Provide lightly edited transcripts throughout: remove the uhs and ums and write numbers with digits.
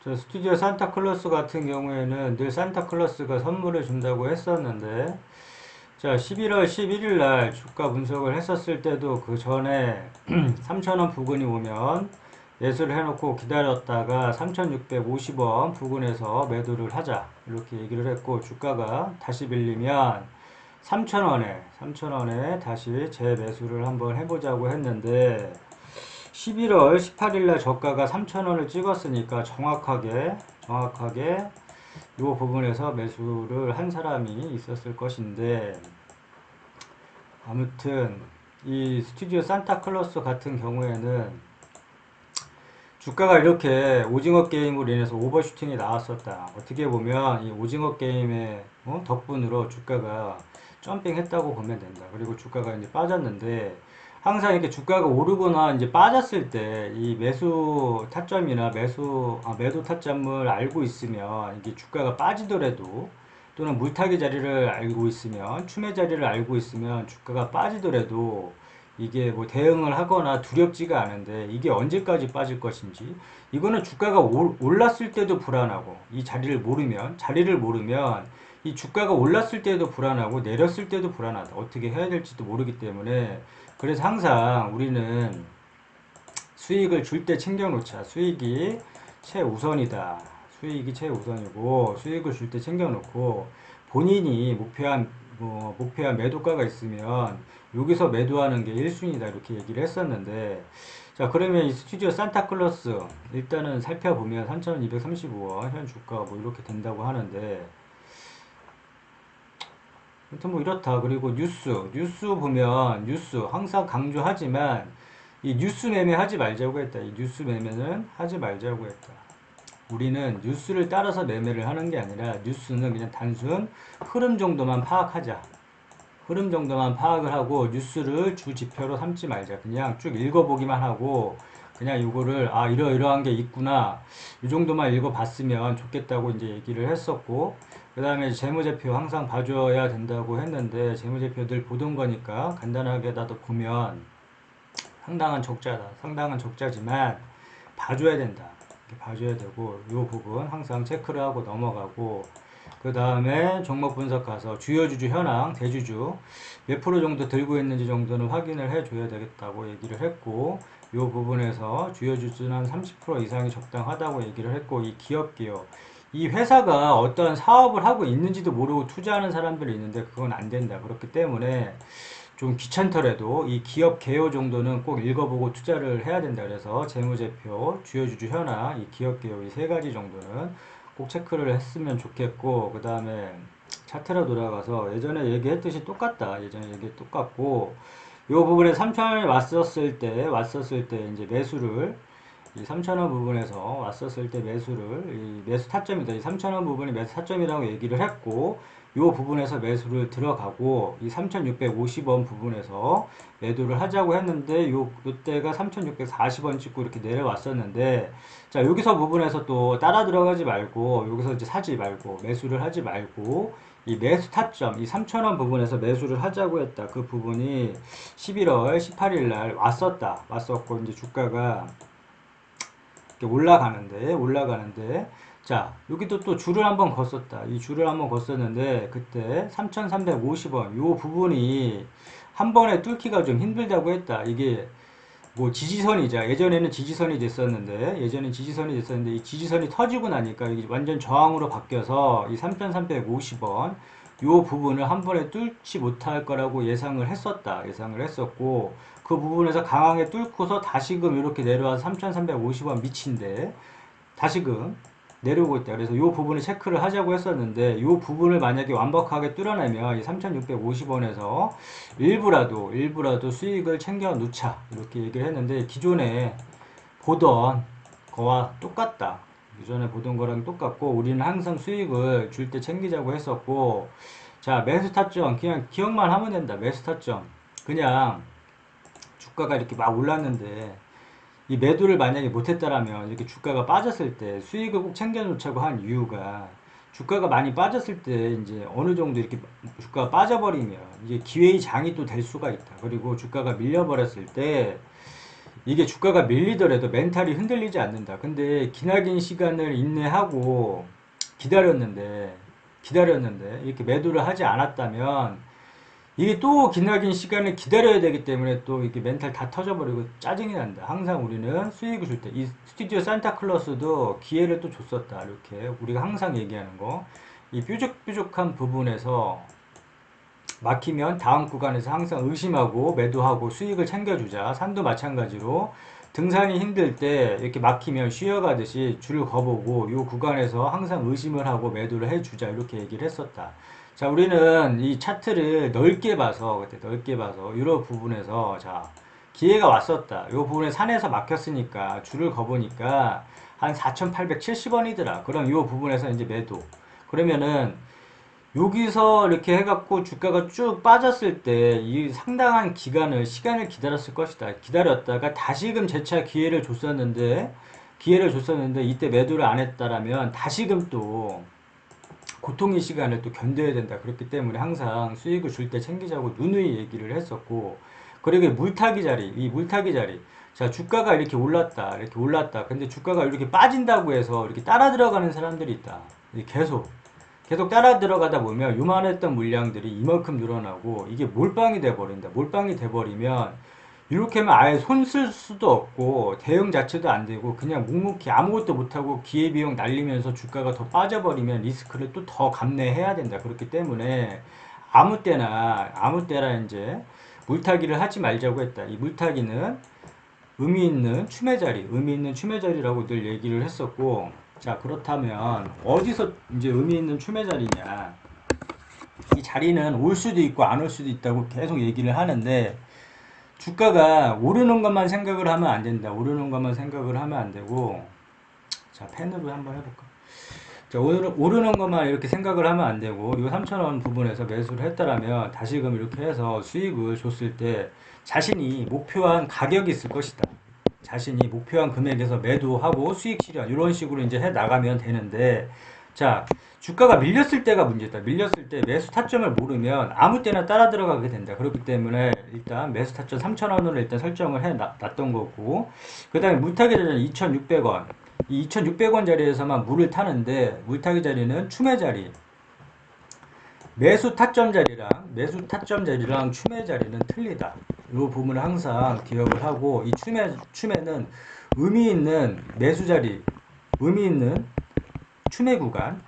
저 스튜디오 산타클로스 같은 경우에는 늘 산타클로스가 선물을 준다고 했었는데, 자, 11월 11일 날 주가 분석을 했었을 때도 그 전에 3,000원 부근이 오면 매수를 해놓고 기다렸다가 3,650원 부근에서 매도를 하자. 이렇게 얘기를 했고, 주가가 다시 밀리면 3,000원에 다시 재매수를 한번 해보자고 했는데, 11월 18일 날 저가가 3,000원을 찍었으니까 정확하게 이 부분에서 매수를 한 사람이 있었을 것인데, 아무튼 이 스튜디오 산타클로스 같은 경우에는 주가가 이렇게 오징어 게임으로 인해서 오버슈팅이 나왔었다. 어떻게 보면 이 오징어 게임의 덕분으로 주가가 점핑했다고 보면 된다. 그리고 주가가 이제 빠졌는데, 항상 이렇게 주가가 오르거나 이제 빠졌을 때 이 매수 타점이나 매도 타점을 알고 있으면, 이게 주가가 빠지더라도, 또는 물타기 자리를 알고 있으면, 추매 자리를 알고 있으면 주가가 빠지더라도 이게 뭐 대응을 하거나 두렵지가 않은데, 이게 언제까지 빠질 것인지, 이거는 주가가 올랐을 때도 불안하고, 이 자리를 모르면 이 주가가 올랐을 때도 불안하고 내렸을 때도 불안하다. 어떻게 해야 될지도 모르기 때문에, 그래서 항상 우리는 수익을 줄 때 챙겨놓자. 수익이 최우선이고, 수익을 줄 때 챙겨놓고, 본인이 목표한 매도가가 있으면 여기서 매도하는 게 1순위다. 이렇게 얘기를 했었는데, 자, 그러면 이 스튜디오 산타클로스 일단은 살펴보면 3,235원 현 주가 뭐 이렇게 된다고 하는데, 아무튼 뭐 이렇다. 그리고 뉴스 보면, 뉴스 항상 강조하지만 이 뉴스 매매 하지 말자고 했다. 이 뉴스 매매는 하지 말자고 했다. 우리는 뉴스를 따라서 매매를 하는 게 아니라, 뉴스는 그냥 단순 흐름 정도만 파악하자. 흐름 정도만 파악을 하고 뉴스를 주 지표로 삼지 말자. 그냥 쭉 읽어보기만 하고, 그냥 이거를 이러이러한 게 있구나, 이 정도만 읽어봤으면 좋겠다고 이제 얘기를 했었고, 그 다음에 재무제표 항상 봐줘야 된다고 했는데, 재무제표 늘 보던 거니까 간단하게 나도 보면 상당한 적자지만 봐줘야 된다. 이렇게 봐줘야 되고, 이 부분 항상 체크를 하고 넘어가고, 그 다음에 종목 분석 가서 주요 주주 현황, 대주주 몇 프로 정도 들고 있는지 정도는 확인을 해줘야 되겠다고 얘기를 했고, 이 부분에서 주요 주주는 한 30% 이상이 적당하다고 얘기를 했고, 이 이 회사가 어떤 사업을 하고 있는지도 모르고 투자하는 사람들이 있는데, 그건 안 된다. 그렇기 때문에 좀 귀찮더라도 이 기업 개요 정도는 꼭 읽어보고 투자를 해야 된다. 그래서 재무제표, 주요 주주 현황, 이 기업 개요 이 세 가지 정도는 꼭 체크를 했으면 좋겠고, 그 다음에 차트로 돌아가서 예전에 얘기했듯이 똑같다. 예전에 얘기 똑같고, 이 부분에 3,000원이 왔었을 때 이제 매수를, 이 3,000원 부분에서 왔었을 때 이 매수 타점이다. 이 3,000원 부분이 매수 타점이라고 얘기를 했고, 이 부분에서 매수를 들어가고, 이 3,650원 부분에서 매도를 하자고 했는데, 요때가 3,640원 찍고 이렇게 내려왔었는데, 자, 여기서 부분에서 또 따라 들어가지 말고, 여기서 이제 사지 말고, 매수를 하지 말고, 이 매수 타점, 이 3,000원 부분에서 매수를 하자고 했다. 그 부분이 11월 18일 날 왔었고, 이제 주가가 올라가는데, 자, 여기도 또 줄을 한번 걷었다. 이 줄을 한번 걷었는데, 그때 3,350원, 요 부분이 한 번에 뚫기가 좀 힘들다고 했다. 이게 뭐 예전에는 지지선이 됐었는데, 이 지지선이 터지고 나니까 이게 완전 저항으로 바뀌어서 이 3,350원, 요 부분을 한 번에 뚫지 못할 거라고 예상을 했었고, 그 부분에서 강하게 뚫고서 다시금 이렇게 내려와서 3,350원 밑인데, 다시금 내려오고 있다. 그래서 이 부분을 체크를 하자고 했었는데, 이 부분을 만약에 완벽하게 뚫어내면 이 3,650원에서 일부라도 수익을 챙겨 놓자. 이렇게 얘기를 했는데, 기존에 보던 거와 똑같다. 기존에 보던 거랑 똑같고, 우리는 항상 수익을 줄 때 챙기자고 했었고, 자, 매수 타점 그냥 기억만 하면 된다. 매수 타점 그냥 주가가 이렇게 막 올랐는데, 이 매도를 만약에 못했다라면 이렇게 주가가 빠졌을 때 수익을 꼭 챙겨놓자고 한 이유가, 주가가 많이 빠졌을 때 이제 어느 정도 이렇게 주가가 빠져버리면 이게 기회의 장이 또 될 수가 있다. 그리고 주가가 밀려버렸을 때 이게 주가가 밀리더라도 멘탈이 흔들리지 않는다. 근데 기나긴 시간을 인내하고 기다렸는데 이렇게 매도를 하지 않았다면 이게 또 기나긴 시간을 기다려야 되기 때문에 또 이렇게 멘탈 다 터져버리고 짜증이 난다. 항상 우리는 수익을 줄 때 이 스튜디오 산타클로스도 기회를 또 줬었다. 이렇게 우리가 항상 얘기하는 거. 이 뾰족뾰족한 부분에서 막히면 다음 구간에서 항상 의심하고 매도하고 수익을 챙겨주자. 산도 마찬가지로 등산이 힘들 때 이렇게 막히면 쉬어가듯이 줄을 거보고 이 구간에서 항상 의심을 하고 매도를 해주자. 이렇게 얘기를 했었다. 자, 우리는 이 차트를 넓게 봐서, 그때 넓게 봐서, 이런 부분에서, 자, 기회가 왔었다. 이 부분에 산에서 막혔으니까, 줄을 거보니까, 한 4,870원이더라. 그럼 이 부분에서 이제 매도. 그러면은, 여기서 이렇게 해갖고 주가가 쭉 빠졌을 때, 이 상당한 시간을 기다렸을 것이다. 기다렸다가 다시금 재차 기회를 줬었는데, 이때 매도를 안 했다라면, 다시금 또, 고통의 시간을 또 견뎌야 된다. 그렇기 때문에 항상 수익을 줄 때 챙기자고 누누이 얘기를 했었고, 그리고 이 물타기 자리. 자, 주가가 이렇게 올랐다. 근데 주가가 이렇게 빠진다고 해서 이렇게 따라 들어가는 사람들이 있다. 계속 따라 들어가다 보면 요만했던 물량들이 이만큼 늘어나고 이게 몰빵이 돼버린다. 몰빵이 돼버리면 이렇게 하면 아예 손 쓸 수도 없고 대응 자체도 안 되고 그냥 묵묵히 아무것도 못하고 기회비용 날리면서 주가가 더 빠져버리면 리스크를 또 더 감내해야 된다. 그렇기 때문에 아무 때나 이제 물타기를 하지 말자고 했다. 이 물타기는 의미 있는 춤의 자리라고 늘 얘기를 했었고, 자, 그렇다면 어디서 이제 의미 있는 춤의 자리냐? 이 자리는 올 수도 있고 안 올 수도 있다고 계속 얘기를 하는데, 주가가 오르는 것만 생각을 하면 안 된다. 오르는 것만 생각을 하면 안 되고, 자, 펜으로 한번 해볼까? 자, 오르는 것만 이렇게 생각을 하면 안 되고, 이 3,000원 부분에서 매수를 했다라면, 다시금 이렇게 해서 수익을 줬을 때, 자신이 목표한 가격이 있을 것이다. 자신이 목표한 금액에서 매도하고 수익 실현, 이런 식으로 이제 해 나가면 되는데, 자, 주가가 밀렸을 때가 문제다. 밀렸을 때 매수 타점을 모르면 아무 때나 따라 들어가게 된다. 그렇기 때문에 일단 매수 타점 3,000원으로 일단 설정을 해 놨던 거고, 그 다음에 물타기 자리는 2,600원. 이 2,600원 자리에서만 물을 타는데, 물타기 자리는 춤의 자리. 매수 타점 자리랑 춤의 자리는 틀리다. 이 부분을 항상 기억을 하고, 이 춤에는 의미 있는 매수 자리, 의미 있는 춤의 구간,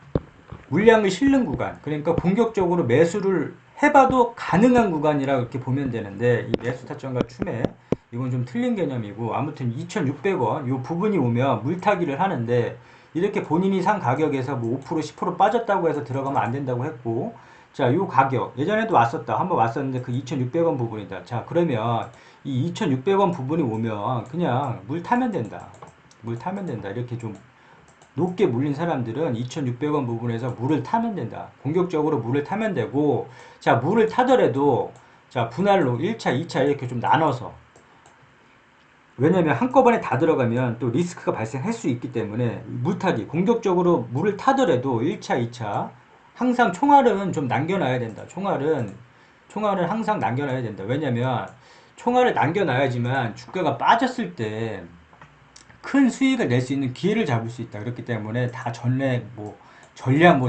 물량을 실는 구간, 그러니까 공격적으로 매수를 해봐도 가능한 구간이라고 이렇게 보면 되는데, 이 매수 타점과 춤에 이건 좀 틀린 개념이고, 아무튼 2,600원 이 부분이 오면 물타기를 하는데, 이렇게 본인이 산 가격에서 뭐 5% 10% 빠졌다고 해서 들어가면 안 된다고 했고, 자, 요 가격 예전에도 한번 왔었는데 그 2,600원 부분이다. 자, 그러면 이 2,600원 부분이 오면 그냥 물 타면 된다. 이렇게 좀 높게 물린 사람들은 2,600원 부분에서 물을 타면 된다. 공격적으로 물을 타면 되고, 자, 물을 타더라도, 자, 분할로 1차, 2차 이렇게 좀 나눠서. 왜냐면 한꺼번에 다 들어가면 또 리스크가 발생할 수 있기 때문에 물타기, 공격적으로 물을 타더라도 1차, 2차 항상 총알은 좀 남겨놔야 된다. 총알은 항상 남겨놔야 된다. 왜냐면 총알을 남겨놔야지만 주가가 빠졌을 때 큰 수익을 낼 수 있는 기회를 잡을 수 있다. 그렇기 때문에 다 전략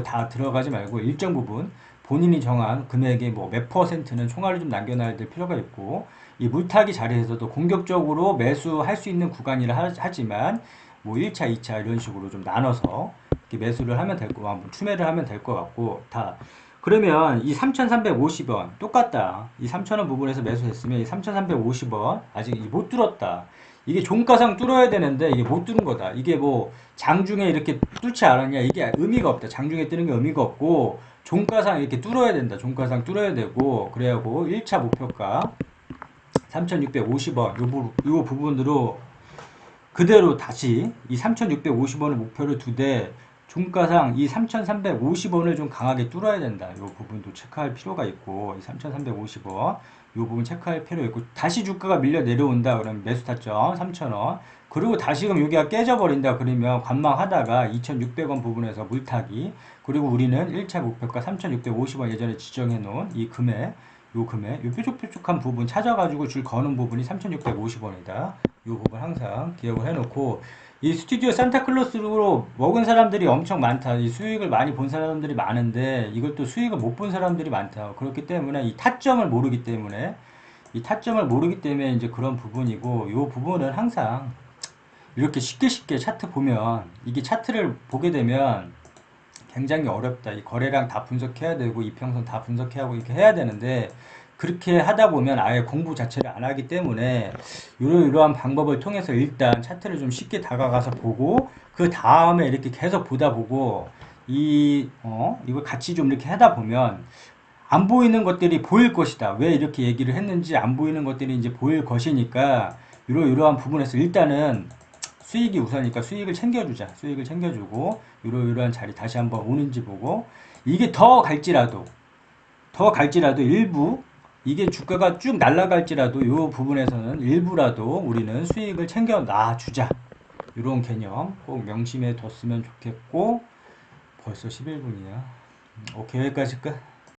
다 들어가지 말고 일정 부분 본인이 정한 금액의 뭐 몇 퍼센트는 총알을 좀 남겨놔야 될 필요가 있고, 이 물타기 자리에서도 공격적으로 매수할 수 있는 구간이라 하지만 뭐 1차, 2차 이런 식으로 좀 나눠서 이렇게 매수를 하면 될 거, 추매를 하면 될 것 같고, 다. 그러면 이 3,350원 똑같다. 이 3,000원 부분에서 매수했으면 이 3,350원 아직 못 뚫었다. 이게 종가상 뚫어야 되는데 이게 못 뚫은 거다. 이게 뭐 장중에 이렇게 뚫지 않았냐, 이게 의미가 없다. 장중에 뜨는 게 의미가 없고 종가상 이렇게 뚫어야 된다. 종가상 뚫어야 되고, 그래야고 1차 목표가 3,650원 요 부분으로 그대로 다시 이 3,650원을 목표를 두되 종가상 이 3,350원을 좀 강하게 뚫어야 된다. 이 부분도 체크할 필요가 있고, 이 3,350원 이 부분 체크할 필요 있고, 다시 주가가 밀려 내려온다 그러면 매수 타점 3,000원, 그리고 다시금 여기가 깨져버린다 그러면 관망하다가 2,600원 부분에서 물타기, 그리고 우리는 1차 목표가 3,650원 예전에 지정해 놓은 이 금액, 요 금액, 요 뾰족뾰족한 부분 찾아가지고 줄 거는 부분이 3,650원이다. 요 부분 항상 기억을 해놓고, 이 스튜디오 산타클로스로 먹은 사람들이 엄청 많다. 이 수익을 많이 본 사람들이 많은데, 이걸 또 수익을 못 본 사람들이 많다. 그렇기 때문에 이 타점을 모르기 때문에, 이제 그런 부분이고, 요 부분은 항상 이렇게 쉽게 차트 보면, 이게 차트를 보게 되면 굉장히 어렵다. 이 거래량 다 분석해야 되고, 이평선 다 분석해야 하고, 이렇게 해야 되는데, 그렇게 하다 보면 아예 공부 자체를 안 하기 때문에, 이러한 방법을 통해서 일단 차트를 좀 쉽게 다가가서 보고, 그 다음에 이렇게 계속 보다 보고, 이걸 같이 좀 이렇게 하다 보면, 안 보이는 것들이 보일 것이다. 왜 이렇게 얘기를 했는지 안 보이는 것들이 이제 보일 것이니까, 이러한 부분에서 일단은 수익이 우선이니까 수익을 챙겨주자. 수익을 챙겨주고, 이러한 자리 다시 한번 오는지 보고, 이게 더 갈지라도 일부, 이게 주가가 쭉 날아갈지라도 이 부분에서는 일부라도 우리는 수익을 챙겨 놔주자. 이런 개념 꼭 명심해 뒀으면 좋겠고, 벌써 11분이야. 오케이, 여기까지 끝.